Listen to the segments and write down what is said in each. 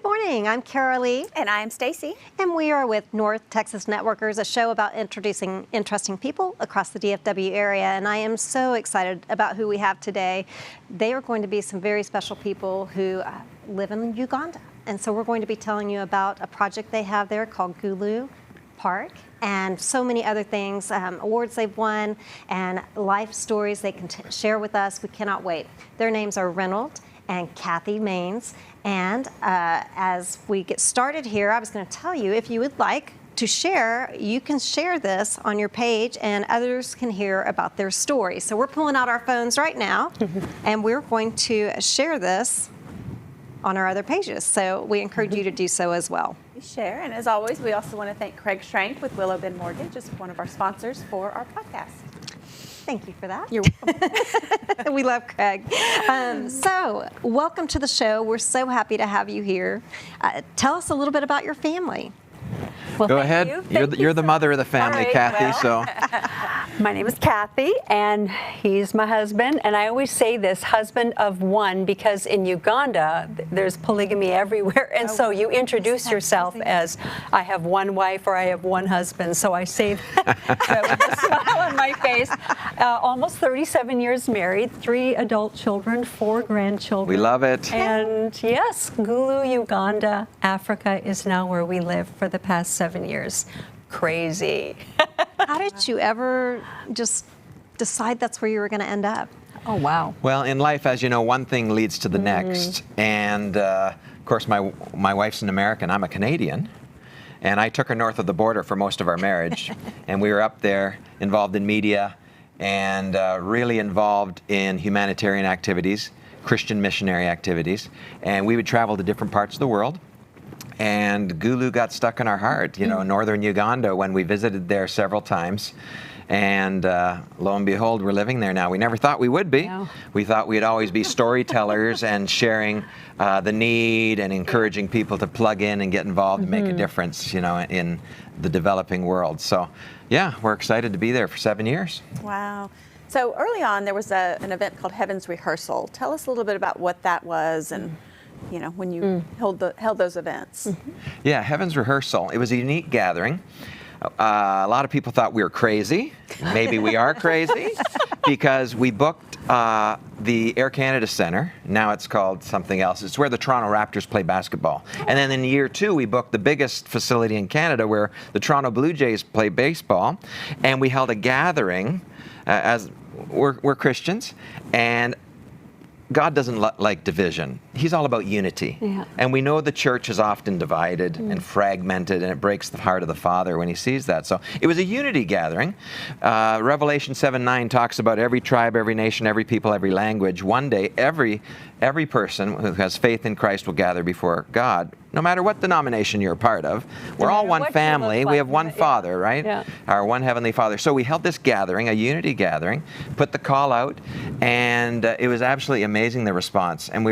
Good morning, I'm Caralee. And I'm Stacy. And we are with North Texas Networkers, a show about introducing interesting people across the DFW area. And I am so excited about who we have today. They are going to be some very special people who live in Uganda. And so we're going to be telling you about a project they have there called Gulu Park, and so many other things, awards they've won, and life stories they can share with us. We cannot wait. Their names are Reynold and Kathy Mainse. And as we get started here, I was going to tell you, if you would like to share, you can share this on your page and others can hear about their story. So we're pulling out our phones right now and we're going to share this on our other pages. So we encourage you to do so as well. Share, and as always, we also want to thank Craig Schrank with Willow Bend Mortgage as one of our sponsors for our podcast. Thank you for that. You're welcome. We love Craig. So, welcome to the show. We're so happy to have you here. Tell us a little bit about your family. Well, go ahead. You're the mother of the family, right, Kathy. Well, my name is Kathy, and he's my husband. And I always say this, husband of one, because in Uganda, there's polygamy everywhere. And so you introduce yourself as, I have one wife or I have one husband. So I say that with a smile on my face. Almost 37 years married, 3 adult children, 4 grandchildren. We love it. And yes, Gulu, Uganda, Africa is now where we live for the past 7 years. Crazy. How did you ever just decide that's where you were going to end up? Oh, wow. Well, in life, as you know, one thing leads to the next. And of course, my wife's an American. I'm a Canadian. And I took her north of the border for most of our marriage. And we were up there involved in media and really involved in humanitarian activities, Christian missionary activities. And we would travel to different parts of the world. And Gulu got stuck in our heart, you know, northern Uganda, when we visited there several times. And lo and behold, we're living there now. We never thought we would be. No. We thought we'd always be storytellers and sharing the need and encouraging people to plug in and get involved and make a difference, you know, in the developing world. So, yeah, we're excited to be there for 7 years. Wow. So early on, there was an event called Heaven's Rehearsal. Tell us a little bit about what that was and you know, when you held those events. Yeah, Heaven's Rehearsal. It was a unique gathering. A lot of people thought we were crazy. Maybe we are crazy because we booked the Air Canada Centre. Now it's called something else. It's where the Toronto Raptors play basketball. And then in year 2, we booked the biggest facility in Canada where the Toronto Blue Jays play baseball. And we held a gathering as we're Christians. And God doesn't like division. He's all about unity. Yeah. And we know the church is often divided and fragmented, and it breaks the heart of the Father when he sees that. So it was a unity gathering. Revelation 7:9 talks about every tribe, every nation, every people, every language. One day, every person who has faith in Christ will gather before God, no matter what denomination you're a part of. We're all one family. We have one Father, right? Yeah. Our one Heavenly Father. So we held this gathering, a unity gathering, put the call out, and it was absolutely amazing, the response. And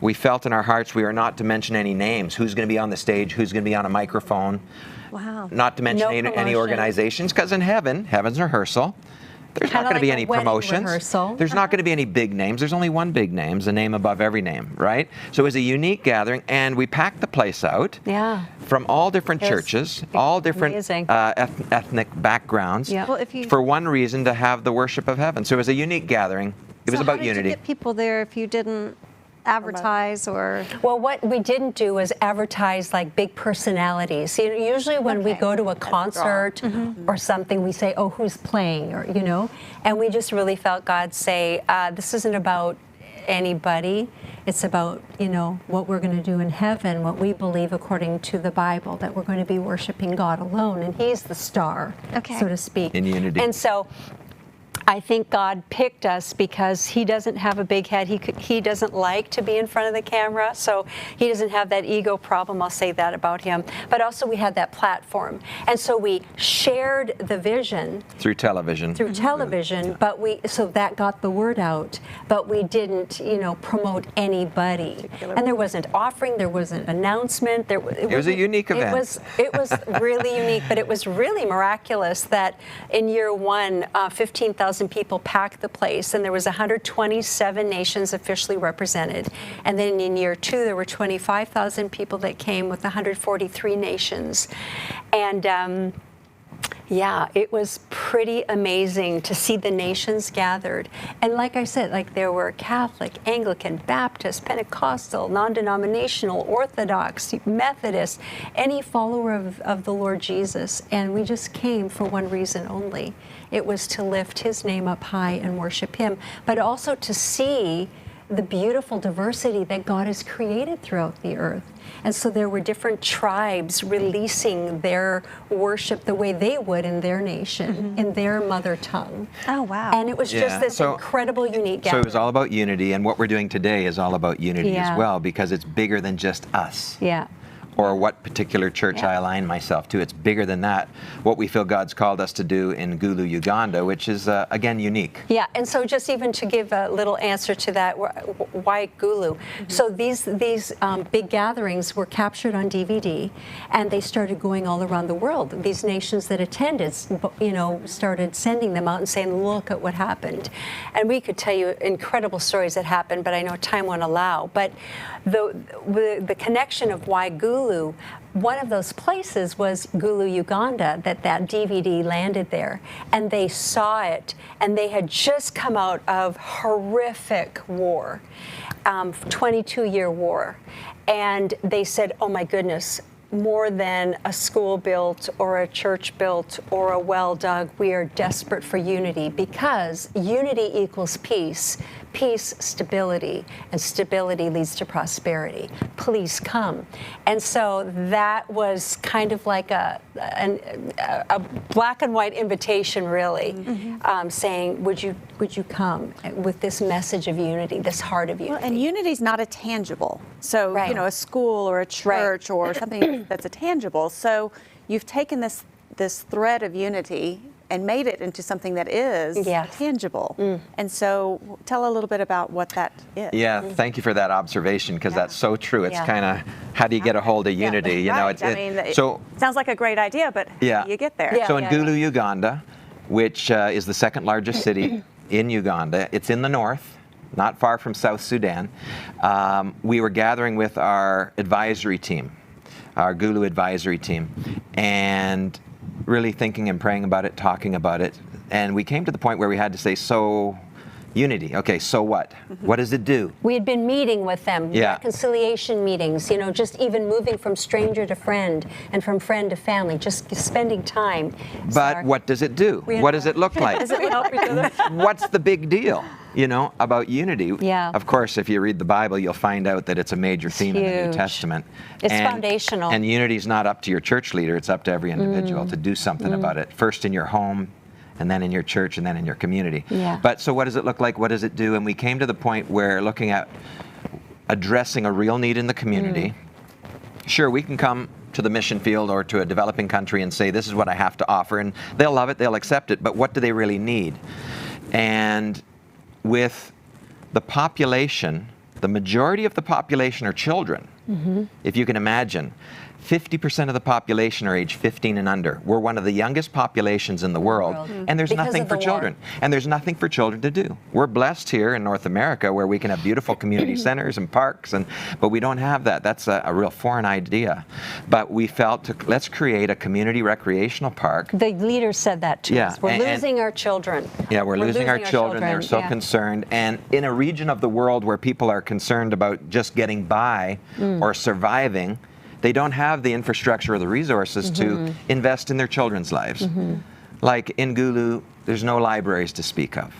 we felt in our hearts we were not to mention any names. Who's going to be on the stage? Who's going to be on a microphone? Wow. Not to mention any organizations, because in heaven's rehearsal, there's not going to be any promotions. There's not going to be any big names. There's only one big name, a name above every name, right? So it was a unique gathering, and we packed the place out from all different churches, all different ethnic backgrounds, for one reason, to have the worship of heaven. So it was a unique gathering. It was about unity. How did you get people there if you didn't advertise or? Well, what we didn't do was advertise like big personalities. You know, usually when we go to a concert or something, we say, oh, who's playing, or, you know, and we just really felt God say, this isn't about anybody. It's about, you know, what we're going to do in heaven, what we believe according to the Bible, that we're going to be worshiping God alone, and he's the star, so to speak. In unity. And so I think God picked us because he doesn't have a big head. He doesn't like to be in front of the camera, so he doesn't have that ego problem. I'll say that about him. But also we had that platform. And so we shared the vision. Through television. Through television, but so that got the word out. But we didn't, you know, promote anybody. And there wasn't offering, there wasn't announcement. It was a unique event. It was really unique, but it was really miraculous that in year 1, 15,000 25,000 people packed the place, and there was 127 nations officially represented. And then in year 2, there were 25,000 people that came with 143 nations. And yeah, it was pretty amazing to see the nations gathered. And like I said, like there were Catholic, Anglican, Baptist, Pentecostal, non-denominational, Orthodox, Methodist, any follower of the Lord Jesus. And we just came for one reason only. It was to lift his name up high and worship him, but also to see the beautiful diversity that God has created throughout the earth. And so there were different tribes releasing their worship the way they would in their nation, in their mother tongue. Oh, wow. And it was just this incredible, unique gathering. So it was all about unity, and what we're doing today is all about unity Yeah. as well, because it's bigger than just us. Yeah. Or what particular church I align myself to. It's bigger than that. What we feel God's called us to do in Gulu, Uganda, which is, again, unique. Yeah, and so just even to give a little answer to that, why Gulu? So these big gatherings were captured on DVD, and they started going all around the world. These nations that attended, started sending them out and saying, look at what happened. And we could tell you incredible stories that happened, but I know time won't allow. But the connection of why Gulu, one of those places was Gulu, Uganda, that DVD landed there. And they saw it, and they had just come out of horrific war, 22-year war. And they said, oh my goodness, more than a school built or a church built or a well dug, we are desperate for unity, because unity equals peace. Peace, stability, and stability leads to prosperity. Please come. And so that was kind of like a black and white invitation, really, saying, would you come with this message of unity, this heart of unity? Well, and unity's not a tangible. So, Right. a school or a church or something that's a tangible. So you've taken this thread of unity and made it into something that is tangible. And so tell a little bit about what that is. Yeah, thank you for that observation, because that's so true. It's kind of, how do you get a hold of unity? Right. It Sounds like a great idea, but how do you get there? So in Gulu, Uganda, which is the second largest city in Uganda, it's in the north, not far from South Sudan. We were gathering with our advisory team, our Gulu advisory team, and really thinking and praying about it, talking about it. And we came to the point where we had to say, so unity, okay, so what? What does it do? We had been meeting with them, reconciliation meetings, just even moving from stranger to friend and from friend to family, just spending time. But what does it do? What does it look like? Does it help each other? What's the big deal, about unity? Yeah. Of course, if you read the Bible, you'll find out that it's a major theme in the New Testament. It's foundational. And unity's not up to your church leader, it's up to every individual to do something about it. First in your home, and then in your church, and then in your community. Yeah. But so what does it look like? What does it do? And we came to the point where looking at addressing a real need in the community. Sure, we can come to the mission field or to a developing country and say, this is what I have to offer, and they'll love it, they'll accept it, but what do they really need? And with the population, the majority of the population are children. If you can imagine, 50% of the population are age 15 and under. We're one of the youngest populations in the world, and there's nothing for children. And there's nothing for children to do. We're blessed here in North America where we can have beautiful community centers and parks, but we don't have that. That's a real foreign idea. But we felt, let's create a community recreational park. The leaders said that to us. We're losing our children. Yeah, we're losing our children. They're so concerned. And in a region of the world where people are concerned about just getting by or surviving, they don't have the infrastructure or the resources to invest in their children's lives. Like in Gulu, there's no libraries to speak of.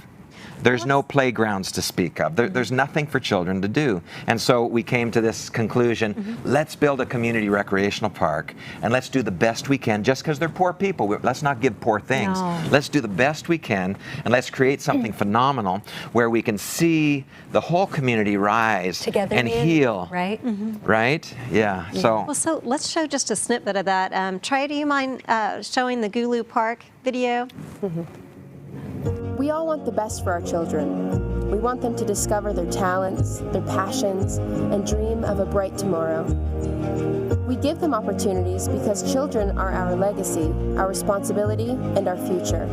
There's no playgrounds to speak of. There's nothing for children to do. And so we came to this conclusion, let's build a community recreational park, and let's do the best we can, just because they're poor people. Let's not give poor things. No. Let's do the best we can, and let's create something phenomenal where we can see the whole community rise together and heal. Right? Right? Yeah. So let's show just a snippet of that. Trey, do you mind showing the Gulu Park video? We all want the best for our children. We want them to discover their talents, their passions, and dream of a bright tomorrow. We give them opportunities because children are our legacy, our responsibility, and our future.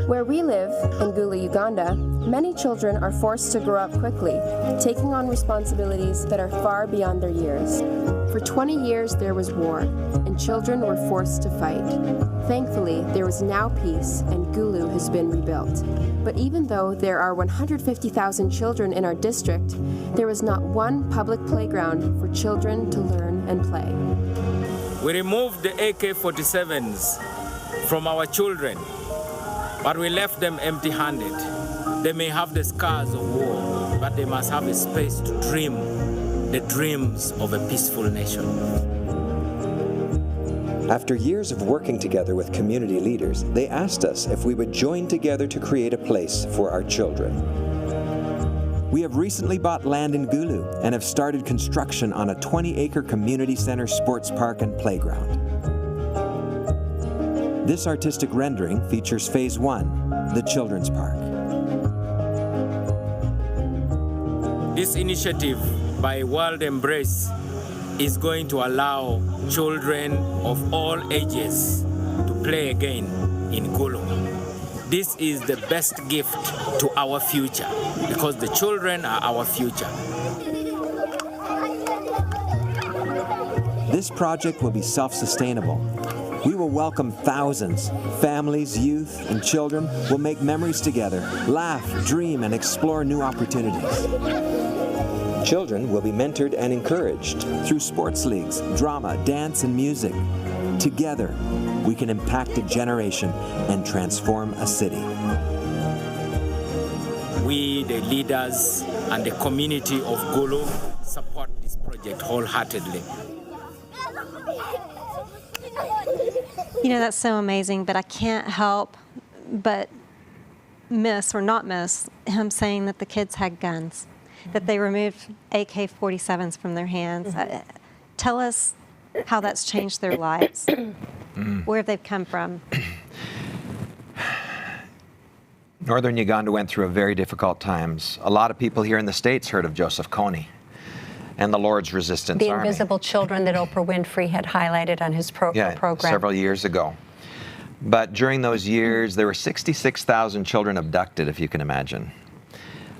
Where we live, in Gulu, Uganda, many children are forced to grow up quickly, taking on responsibilities that are far beyond their years. For 20 years there was war, and children were forced to fight. Thankfully, there is now peace, and Gulu has been rebuilt. But even though there are 150,000 children in our district, there is not one public playground for children to learn and play. We removed the AK-47s from our children, but we left them empty-handed. They may have the scars of war, but they must have a space to dream the dreams of a peaceful nation. After years of working together with community leaders, they asked us if we would join together to create a place for our children. We have recently bought land in Gulu and have started construction on a 20-acre community center, sports park, and playground. This artistic rendering features Phase 1, the Children's Park. This initiative by World Embrace is going to allow children of all ages to play again in Gulu. This is the best gift to our future, because the children are our future. This project will be self-sustainable. We will welcome thousands. Families, youth, and children will make memories together, laugh, dream, and explore new opportunities. Children will be mentored and encouraged through sports leagues, drama, dance, and music. Together, we can impact a generation and transform a city. We, the leaders and the community of Gulu, support this project wholeheartedly. You know, that's so amazing, but I can't help but miss or not miss him saying that the kids had guns, that they removed AK-47s from their hands. Tell us how that's changed their lives, where they've come from. Northern Uganda went through a very difficult times. A lot of people here in the States heard of Joseph Kony and the Lord's Resistance The Army. invisible children that Oprah Winfrey had highlighted on his program. Several years ago. But during those years, there were 66,000 children abducted, if you can imagine.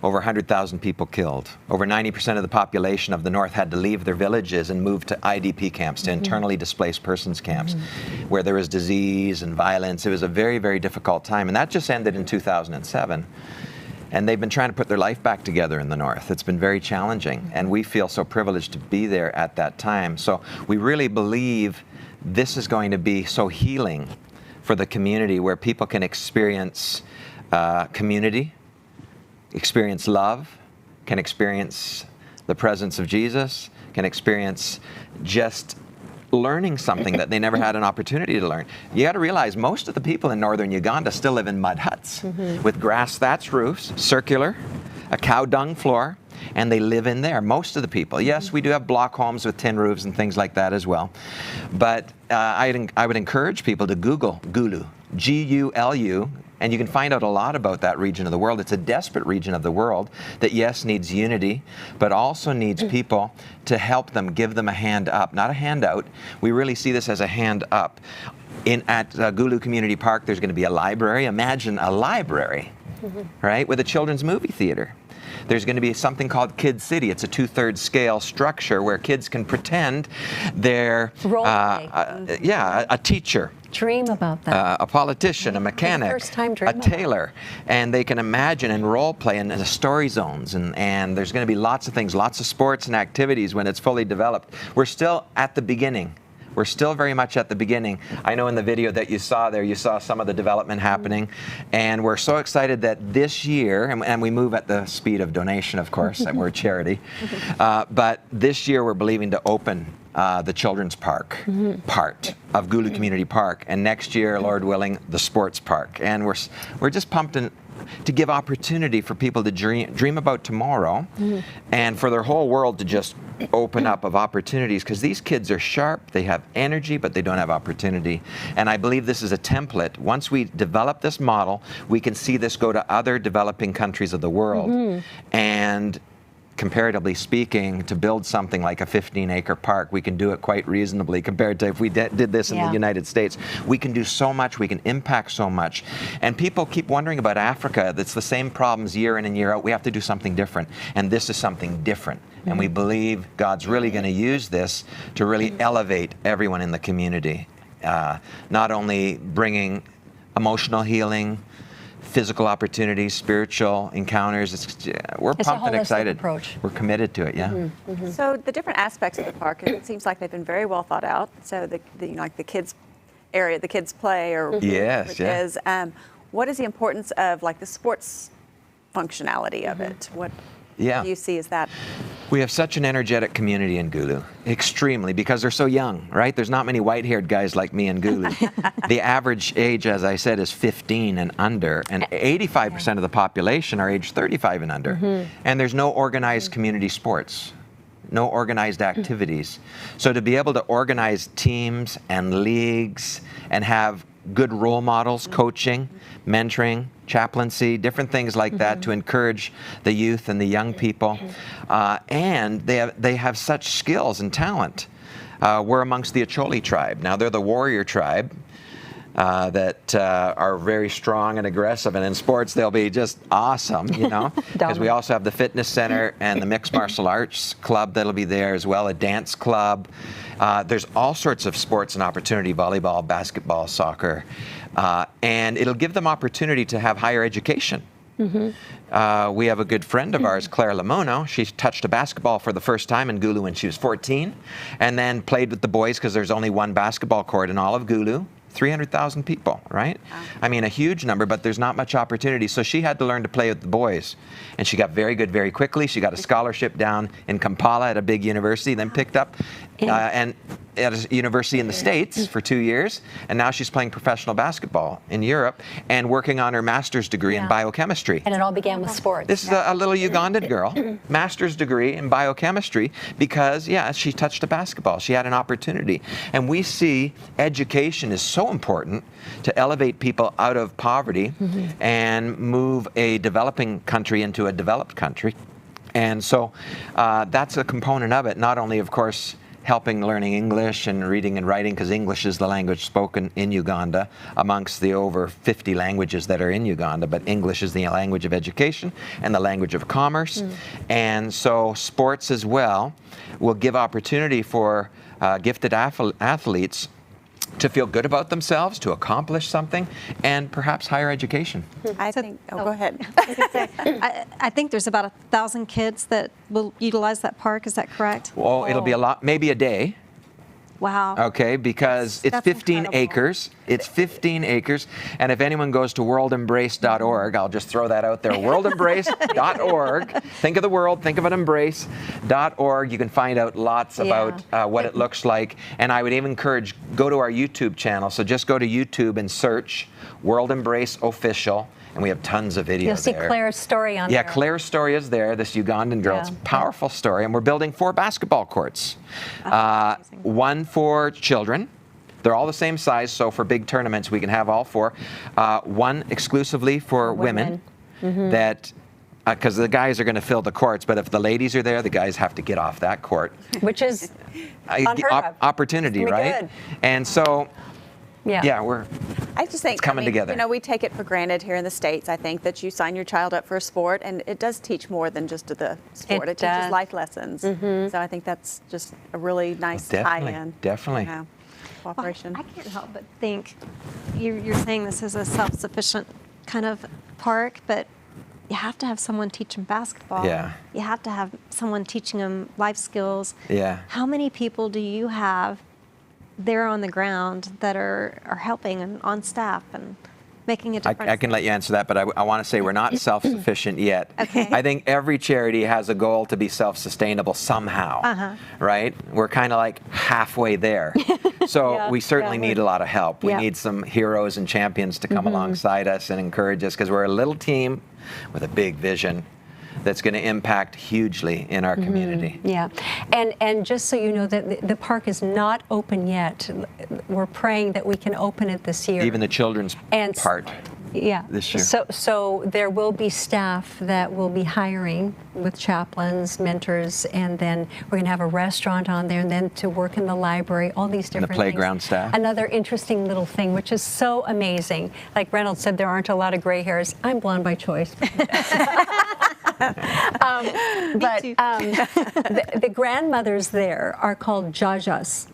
Over 100,000 people killed. Over 90% of the population of the North had to leave their villages and move to IDP camps, to internally displaced persons camps, where there was disease and violence. It was a very, very difficult time. And that just ended in 2007. And they've been trying to put their life back together in the North. It's been very challenging, and we feel so privileged to be there at that time. So we really believe this is going to be so healing for the community, where people can experience community, experience love, can experience the presence of Jesus, can experience just learning something that they never had an opportunity to learn. You got to realize most of the people in northern Uganda still live in mud huts with grass thatched roofs, circular, a cow dung floor, and they live in there, most of the people. Yes, we do have block homes with tin roofs and things like that as well. But I would encourage people to Google Gulu, G-U-L-U, and you can find out a lot about that region of the world. It's a desperate region of the world that, yes, needs unity, but also needs people to help them, give them a hand up, not a handout. We really see this as a hand up. At Gulu Community Park, there's going to be a library. Imagine a library, right, with a children's movie theater. There's going to be something called Kid City. It's a 2/3 scale structure where kids can pretend they're a teacher. Dream about that. A politician, a mechanic, a tailor, and they can imagine and role play in the story zones, and there's going to be lots of things, lots of sports and activities when it's fully developed. We're still at the beginning. We're still very much at the beginning. I know in the video that you saw there, you saw some of the development happening, and we're so excited that this year, and we move at the speed of donation, of course, that we're a charity, but this year we're believing to open the children's park part of Gulu Community Park, and next year, Lord willing, the sports park. And we're just pumped to give opportunity for people to dream about tomorrow, and for their whole world to just open up of opportunities, because these kids are sharp, they have energy, but they don't have opportunity. And I believe this is a template. Once we develop this model, we can see this go to other developing countries of the world and comparatively speaking, to build something like a 15-acre park, we can do it quite reasonably compared to if we did this in the United States. We can do so much, we can impact so much. And people keep wondering about Africa. It's the same problems year in and year out. We have to do something different. And this is something different. And we believe God's really going to use this to really elevate everyone in the community. Not only bringing emotional healing, physical opportunities, spiritual encounters. We're pumped and excited. Approach. We're committed to it, So the different aspects of the park, it seems like they've been very well thought out. So like the kids area, the kids play, or what is the importance of like the sports functionality of it? What do you see as that? We have such an energetic community in Gulu, extremely, because they're so young, right? There's not many white-haired guys like me in Gulu. The average age, as I said, is 15 and under, and 85% of the population are age 35 and under. And there's no organized community sports, no organized activities. So to be able to organize teams and leagues and have good role models, coaching, mentoring, chaplaincy, different things like that to encourage the youth and the young people. And they have such skills and talent. We're amongst the Acholi tribe. Now, they're the warrior tribe that are very strong and aggressive. And in sports, they'll be just awesome, you know, because we also have the fitness center and the mixed martial arts club that'll be there as well, a dance club. There's all sorts of sports and opportunity, volleyball, basketball, soccer. And it'll give them opportunity to have higher education. We have a good friend of ours, Claire Lamono. She touched a basketball for the first time in Gulu when she was 14, and then played with the boys because there's only one basketball court in all of Gulu. 300,000 people, right? Wow. I mean, a huge number, but there's not much opportunity. So she had to learn to play with the boys. And she got very good very quickly. She got a scholarship down in Kampala at a big university, then picked up and at a university in the States for 2 years. And now she's playing professional basketball in Europe and working on her master's degree in biochemistry. And it all began with sports. This is a little Ugandan girl, master's degree in biochemistry, because, she touched a basketball. She had an opportunity. And we see education is so important to elevate people out of poverty and move a developing country into a developed country. And so that's a component of it. Not only, of course, helping learning English and reading and writing, because English is the language spoken in Uganda amongst the over 50 languages that are in Uganda, but English is the language of education and the language of commerce. And so sports as well will give opportunity for gifted athletes to feel good about themselves, to accomplish something, and perhaps higher education. I think, go ahead. I think there's about 1,000 kids that will utilize that park. Is that correct? Well, it'll be a lot, maybe a day. Wow. Okay, because it's 15 acres. It's 15 acres. And if anyone goes to worldembrace.org, I'll just throw that out there, worldembrace.org. Think of the world, think of an embrace.org. You can find out lots about what it looks like. And I would even encourage, go to our YouTube channel. So just go to YouTube and search World Embrace Official. And we have tons of videos there. You'll see Claire's story on there. Yeah, Claire's story is there, this Ugandan girl. It's a powerful story. And we're building 4 basketball courts. One for children. They're all the same size, so for big tournaments we can have all 4. One exclusively for women. That because the guys are going to fill the courts, but if the ladies are there, the guys have to get off that court. Which is opportunity, right? Good. And so... I just think it's coming together. You know, we take it for granted here in the States. I think that you sign your child up for a sport, and it does teach more than just the sport. It teaches life lessons. So I think that's just a really nice tie-in. Definitely. Cooperation. Well, I can't help but think you're saying this is a self-sufficient kind of park, but you have to have someone teach them basketball. Yeah. You have to have someone teaching them life skills. Yeah. How many people do you have there on the ground that are helping and on staff and making a difference? I can let you answer that, but I want to say we're not self-sufficient yet. Okay. I think every charity has a goal to be self-sustainable somehow, right? We're kind of like halfway there. So we certainly need a lot of help. We need some heroes and champions to come alongside us and encourage us, because we're a little team with a big vision that's going to impact hugely in our community. Yeah, and just so you know, that the park is not open yet. We're praying that we can open it this year. Even the children's part. Yeah. this year. So there will be staff that will be hiring with chaplains, mentors, and then we're going to have a restaurant on there, and then to work in the library, all these different playground things. staff. Another interesting little thing, which is so amazing. Like Reynold said, there aren't a lot of gray hairs. I'm blonde by choice. The grandmothers there are called jajas,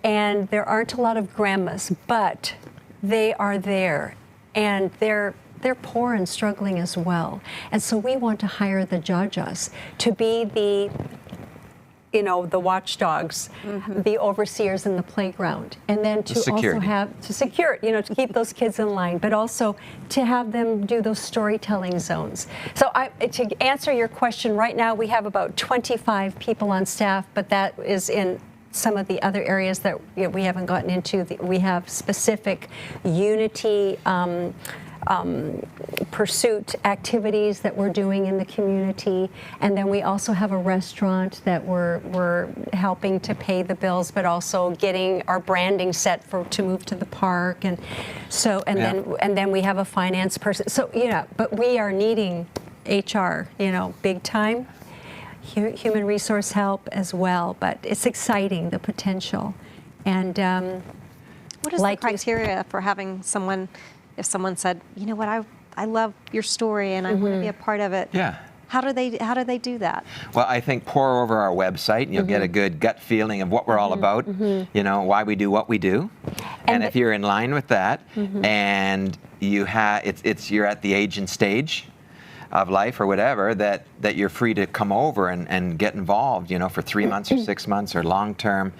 and there aren't a lot of grandmas, but they are there, and they're poor and struggling as well. And so we want to hire the jajas to be the watchdogs, the overseers in the playground, and then to also have to secure, to keep those kids in line, but also to have them do those storytelling zones. So to answer your question, right now we have about 25 people on staff, but that is in some of the other areas that we haven't gotten into. We have specific unity pursuit activities that we're doing in the community, and then we also have a restaurant that we're helping to pay the bills, but also getting our branding set to move to the park, and then we have a finance person. So but we are needing HR, big time, human resource help as well. But it's exciting, the potential, and what is the criteria for having someone? If someone said, you know what, I love your story and I want to be a part of it. Yeah. How do they do that? Well, I think pour over our website and you'll get a good gut feeling of what we're all about, why we do what we do. And if you're in line with that and you have you're at the age and stage of life or whatever, that you're free to come over and get involved, for 3 months or 6 months or long term.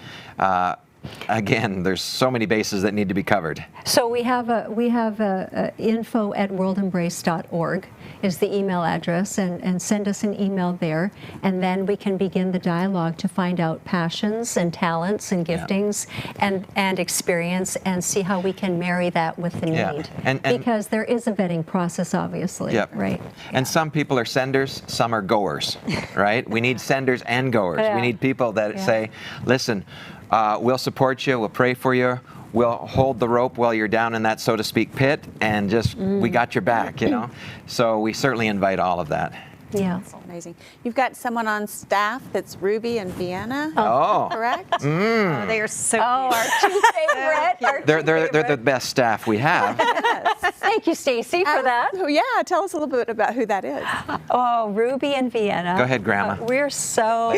Again, there's so many bases that need to be covered. So we have info@worldembrace.org is the email address, and send us an email there, and then we can begin the dialogue to find out passions and talents and giftings and experience, and see how we can marry that with the need. And because there is a vetting process, obviously, right? And some people are senders, some are goers, right? We need senders and goers. We need people that say, listen, we'll support you, we'll pray for you, we'll hold the rope while you're down in that, so to speak, pit, and just, we got your back, So we certainly invite all of that. Yeah. That's amazing. You've got someone on staff that's Ruby and Vienna, correct? Oh, they are so cute. Our two favorite. They're the best staff we have. Thank you, Stacy, for that. Yeah, tell us a little bit about who that is. Oh, Ruby and Vienna. Go ahead, Grandma. We're so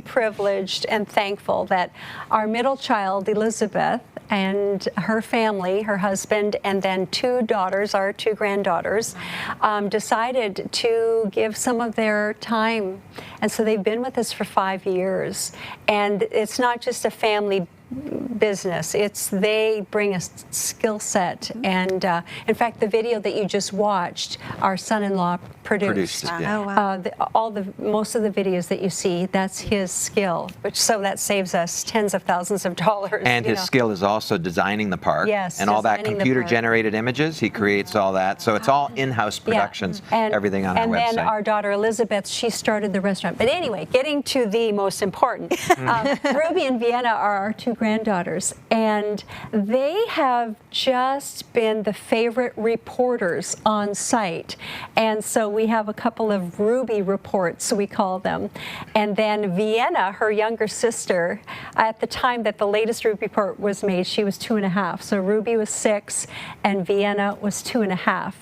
privileged and thankful that our middle child, Elizabeth, and her family, her husband, and then two daughters, our two granddaughters, decided to give some of their time. And so they've been with us for 5 years. And it's not just a family business. They bring a skill set, and in fact, the video that you just watched, our son-in-law produced. Oh, wow. Most of the videos that you see, that's his skill, so that saves us tens of thousands of dollars. And his skill is also designing the park. Yes, and all that designing the computer-generated images. He creates all that, so it's all in-house productions. Everything on our website. And then our daughter Elizabeth, she started the restaurant. But anyway, getting to the most important, Ruby and Vienna are our two granddaughters, and they have just been the favorite reporters on site. And so we have a couple of Ruby reports, we call them. And then Vienna, her younger sister, at the time that the latest Ruby report was made, she was 2.5. So Ruby was 6 and Vienna was 2.5.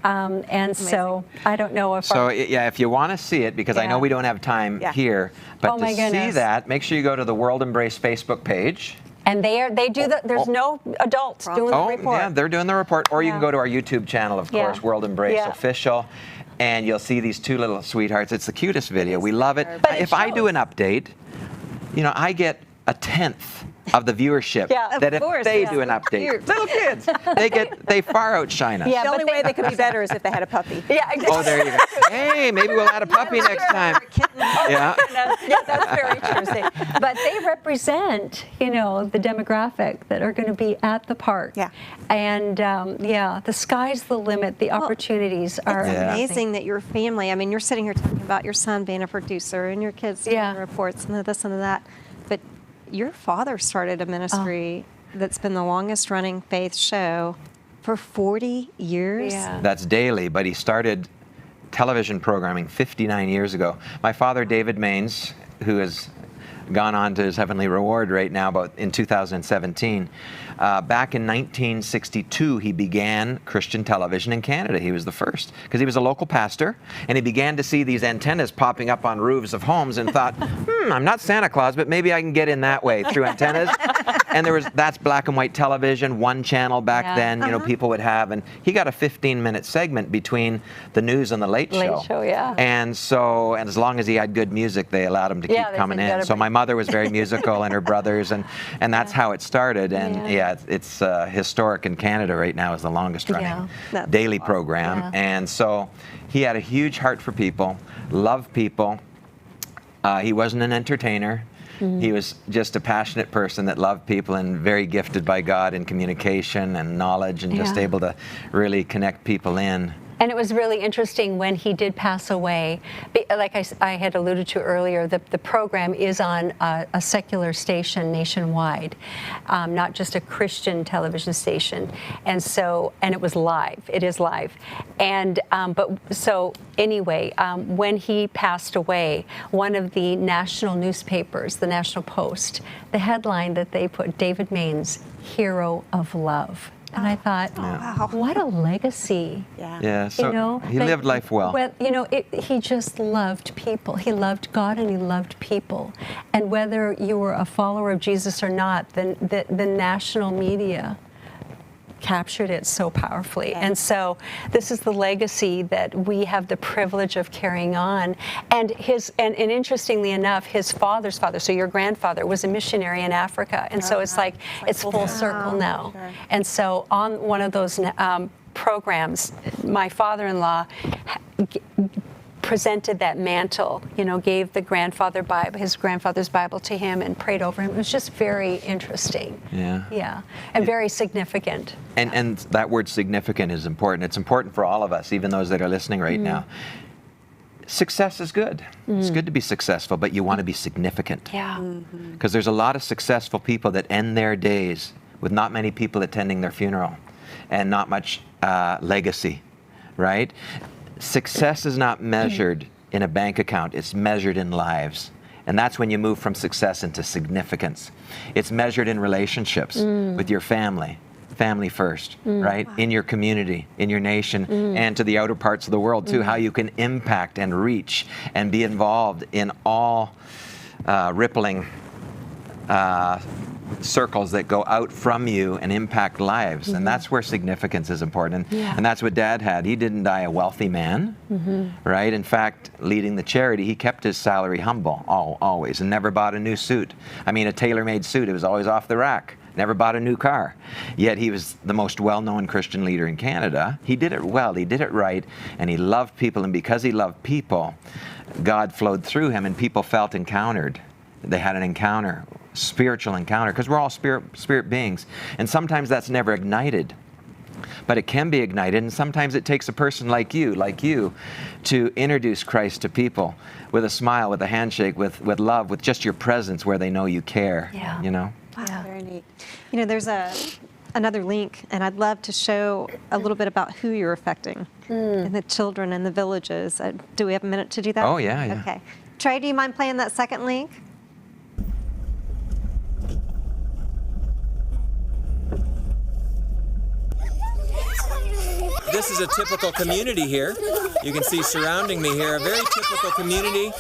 And so I don't know if if you want to see it, because I know we don't have time here, but to see that, make sure you go to the World Embrace Facebook page. And there's no adults doing the report. Yeah, they're doing the report. Or you can go to our YouTube channel, of course, World Embrace Official, and you'll see these two little sweethearts. It's the cutest video. We love it. But if I do an update, I get 1/10 of the viewership that if they do an update. Little kids, they far outshine us. Yeah, the only way they could be better is if they had a puppy. Yeah, exactly. Oh, there you go. Hey, maybe we'll add a puppy next time. Yeah, that's very true. But they represent, the demographic that are going to be at the park. Yeah. And the sky's the limit. The opportunities are amazing that your family. I mean, you're sitting here talking about your son being a producer and your kids doing reports and this and that, but your father started a ministry that's been the longest running faith show For 40 years? Yeah. That's daily, but he started television programming 59 years ago. My father, David Mainse, who has gone on to his heavenly reward right now, about in 2017. Back in 1962, he began Christian television in Canada. He was the first, because he was a local pastor, and he began to see these antennas popping up on roofs of homes and thought, I'm not Santa Claus, but maybe I can get in that way through antennas. And that's black and white television, one channel back then, people would have, and he got a 15-minute segment between the news and the Late Show. Late Show, yeah. And so, and as long as he had good music, they allowed him to keep coming in. So my mother was very musical, and her brothers, and that's how it started. And it's historic in Canada right now, is the longest running daily program. Yeah. And so he had a huge heart for people, loved people. He wasn't an entertainer. He was just a passionate person that loved people and very gifted by God in communication and knowledge, and just able to really connect people in. And it was really interesting when he did pass away. Like I had alluded to earlier, the program is on a secular station nationwide, not just a Christian television station. And so, and it was live. It is live. And when he passed away, one of the national newspapers, the National Post, the headline that they put, David Mainse, Hero of Love. And I thought, what a legacy. Yeah, so he lived life well. He just loved people. He loved God and he loved people. And whether you were a follower of Jesus or not, the national media captured it so powerfully. And so this is the legacy that we have the privilege of carrying on. And interestingly enough, his father's father, so your grandfather, was a missionary in Africa. And so it's like it's full circle now. Sure. And so on one of those programs, my father-in-law presented that mantle, gave the his grandfather's Bible to him and prayed over him. It was just very interesting. Yeah. And very significant. And that word significant is important. It's important for all of us, even those that are listening right now. Success is good. It's good to be successful, but you want to be significant. Yeah. Because there's a lot of successful people that end their days with not many people attending their funeral and not much legacy, right? Success is not measured in a bank account, it's measured in lives. And that's when you move from success into significance. It's measured in relationships with your family first, right? Wow. In your community, in your nation, and to the outer parts of the world too, how you can impact and reach and be involved in all rippling circles that go out from you and impact lives. And that's where significance is important. And that's what Dad had. He didn't die a wealthy man, right? In fact, leading the charity, he kept his salary humble, always, and never bought a new suit. I mean, a tailor-made suit, it was always off the rack. Never bought a new car. Yet he was the most well-known Christian leader in Canada. He did it well, he did it right, and he loved people. And because he loved people, God flowed through him, and people felt encountered. They had an encounter, spiritual encounter, because we're all spirit beings. And sometimes that's never ignited, but it can be ignited. And sometimes it takes a person like you, to introduce Christ to people with a smile, with a handshake, with love, with just your presence where they know you care. Wow, very neat. There's another link, and I'd love to show a little bit about who you're affecting and the children and the villages. Do we have a minute to do that? Oh, yeah. Okay. Trey, do you mind playing that second link? This is a typical community here. You can see surrounding me here, a very typical community.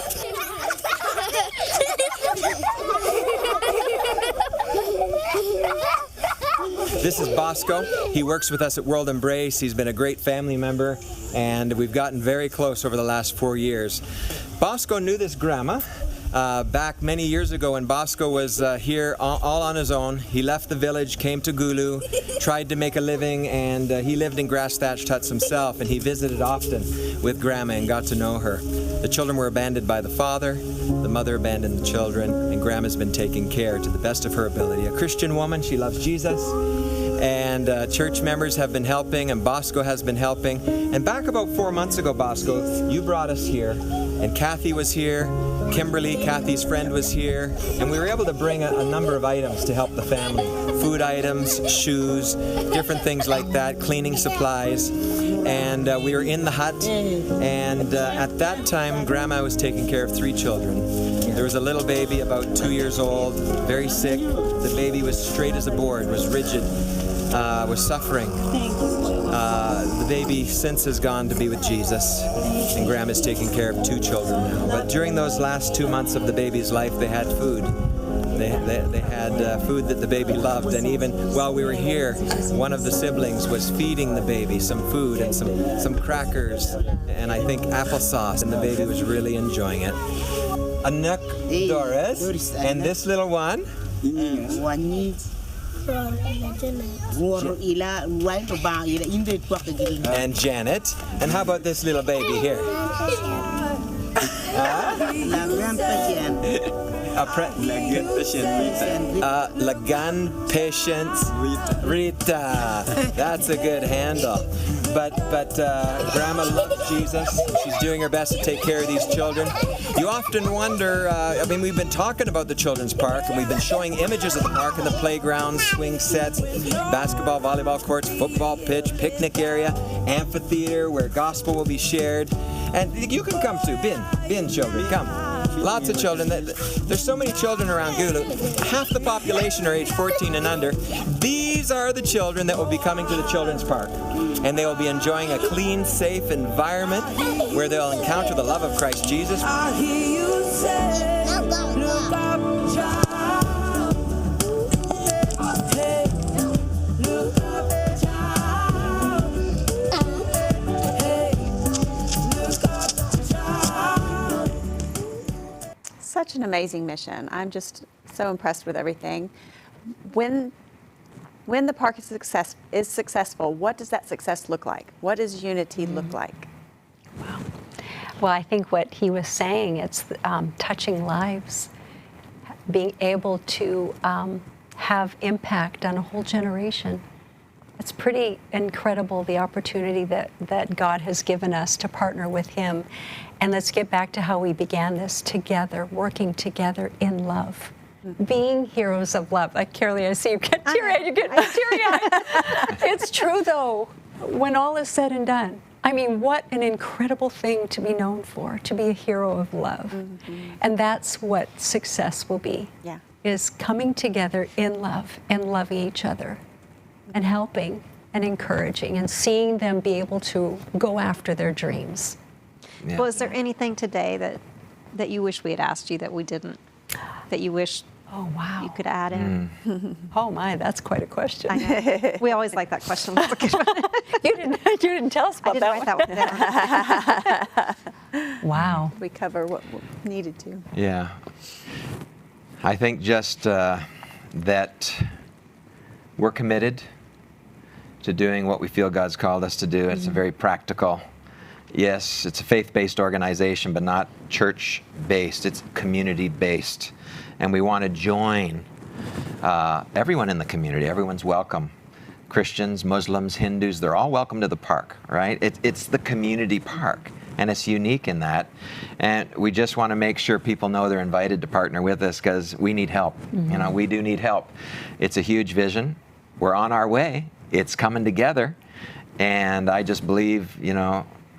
This is Bosco. He works with us at World Embrace. He's been a great family member, and we've gotten very close over the last 4 years. Bosco knew this grandma back many years ago when Bosco was here all on his own. He left the village, came to Gulu, tried to make a living, and he lived in grass-thatched huts himself, and he visited often with Grandma and got to know her. The children were abandoned by the father, the mother abandoned the children, and Grandma's been taking care to the best of her ability. A Christian woman, she loves Jesus, and church members have been helping, and Bosco has been helping. And back about 4 months ago, Bosco, you brought us here, and Kathy was here, Kimberly, Kathy's friend, was here, and we were able to bring a number of items to help the family. Food items, shoes, different things like that, cleaning supplies. And we were in the hut, and at that time, Grandma was taking care of 3 children. There was a little baby about 2 years old, very sick. The baby was straight as a board, was rigid, was suffering. The baby since has gone to be with Jesus, and Grandma's taking care of 2 children now. But during those last 2 months of the baby's life, they had food. They had food that the baby loved, and even while we were here, one of the siblings was feeding the baby some food and some crackers, and I think applesauce, and the baby was really enjoying it. Anak Doris, and this little one? And Janet. And how about this little baby here? Lagan Patience Rita. That's a good handle. But Grandma loves Jesus. She's doing her best to take care of these children. You often wonder, we've been talking about the children's park, and we've been showing images of the park and the playgrounds, swing sets, basketball, volleyball courts, football pitch, picnic area, amphitheater where gospel will be shared. And you can come too. Bin children, come. Lots of children. There's so many children around Gulu. Half the population are age 14 and under. These are the children that will be coming to the children's park. And they will be enjoying a clean, safe environment where they'll encounter the love of Christ Jesus. I hear you say, look up, child. Hey, look up, child. Hey, look up, child. Such an amazing mission. I'm just so impressed with everything. When the park is successful, what does that success look like? What does unity look like? Wow. Well, I think what he was saying, it's touching lives, being able to have impact on a whole generation. It's pretty incredible, the opportunity that God has given us to partner with him. And let's get back to how we began this together, working together in love. Being heroes of love. Like Caralee, I see you get teary-eyed. You get teary-eyed. It's true, though, when all is said and done. I mean, what an incredible thing to be known for, to be a hero of love. Mm-hmm. And that's what success will be, is coming together in love and loving each other and helping and encouraging and seeing them be able to go after their dreams. Yeah. Well, is there anything today that you wish we had asked you that we didn't? That you wish you could add in? Oh my, that's quite a question. I know. We always like that question. You didn't tell us about I didn't write that one down. Wow. We cover what we needed to. Yeah. I think just that we're committed to doing what we feel God's called us to do. It's a very practical. Yes, it's a faith-based organization, but not church-based. It's community-based. And we want to join everyone in the community. Everyone's welcome. Christians, Muslims, Hindus, they're all welcome to the park, right? It's the community park, and it's unique in that. And we just want to make sure people know they're invited to partner with us because we need help. Mm-hmm. You know, we do need help. It's a huge vision. We're on our way. It's coming together. And I just believe,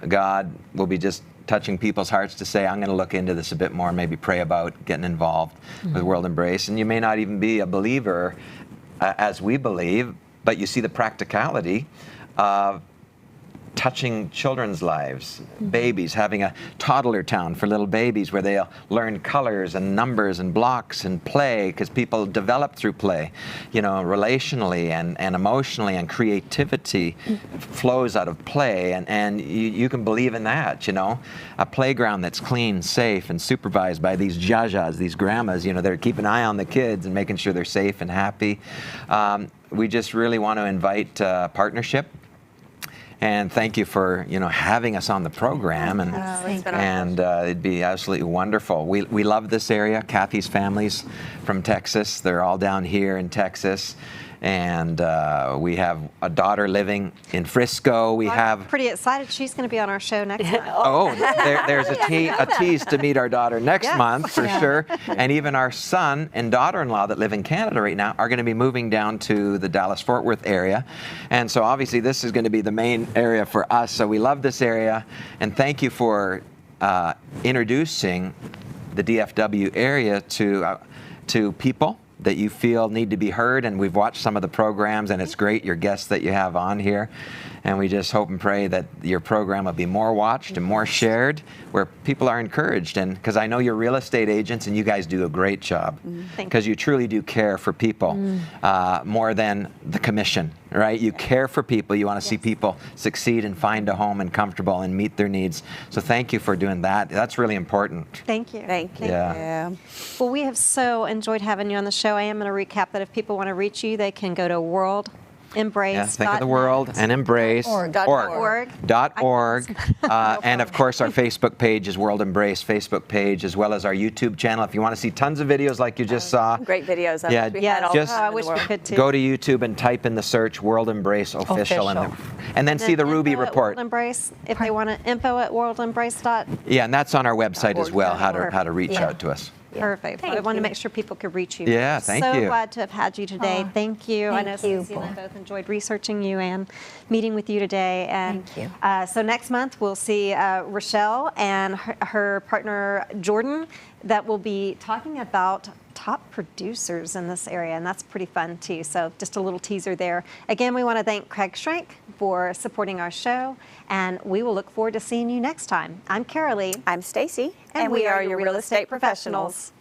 God will be just touching people's hearts to say, I'm going to look into this a bit more, maybe pray about getting involved with World Embrace. And you may not even be a believer as we believe, but you see the practicality of touching children's lives, babies, having a toddler town for little babies where they'll learn colors and numbers and blocks and play, because people develop through play, relationally and emotionally, and creativity flows out of play, and you can believe in that, a playground that's clean, safe, and supervised by these jajas, these grandmas, they're keeping an eye on the kids and making sure they're safe and happy. We just really want to invite partnership. And thank you for having us on the program, and it'd be absolutely wonderful. We love this area. Kathy's family's from Texas; they're all down here in Texas, And we have a daughter living in Frisco. We have. Pretty excited. She's going to be on our show next month. Oh, there's a tease to meet our daughter next month for sure. And even our son and daughter-in-law that live in Canada right now are going to be moving down to the Dallas-Fort Worth area. And so obviously this is going to be the main area for us. So we love this area. And thank you for introducing the DFW area to people that you feel need to be heard. And we've watched some of the programs, and it's great, your guests that you have on here. And we just hope and pray that your program will be more watched and more shared, where people are encouraged. And because I know you're real estate agents, and you guys do a great job, because you truly do care for people more than the commission, right? You care for people. You want to see people succeed and find a home and comfortable and meet their needs. So thank you for doing that. That's really important. Thank you. Thank you. Yeah. Well, we have so enjoyed having you on the show. I am going to recap that if people want to reach you, they can go to worldembrace.net. Yeah, think of the world and embrace. .org. And of course, our Facebook page is World Embrace Facebook page, as well as our YouTube channel. If you want to see tons of videos like you just saw. Great videos. I wish we could too. Go to YouTube and type in the search World Embrace Official. And then see the Ruby report. World Embrace, if they want to, info@worldembrace. Yeah, and that's on our website as well, how to reach out to us. Perfect. I wanted to make sure people could reach you. Yeah, thank you. So glad to have had you today. Thank you. I know Stacy and I both enjoyed researching you and meeting with you today. And thank you. So next month we'll see Rochelle and her partner Jordan that will be talking about top producers in this area, and that's pretty fun too. So just a little teaser there. Again, we want to thank Craig Schrank for supporting our show, and we will look forward to seeing you next time. I'm Caralee. I'm Stacy, and we are your real estate professionals.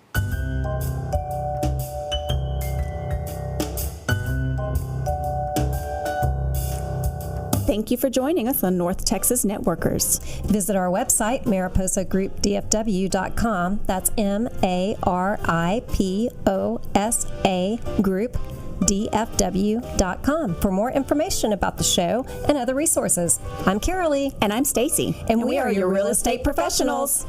Thank you for joining us on North Texas Networkers. Visit our website, MariposaGroupDFW.com. That's MARIPOSA Group DFW.com for more information about the show and other resources. I'm Caralee. And I'm Stacy. And we are your real estate professionals.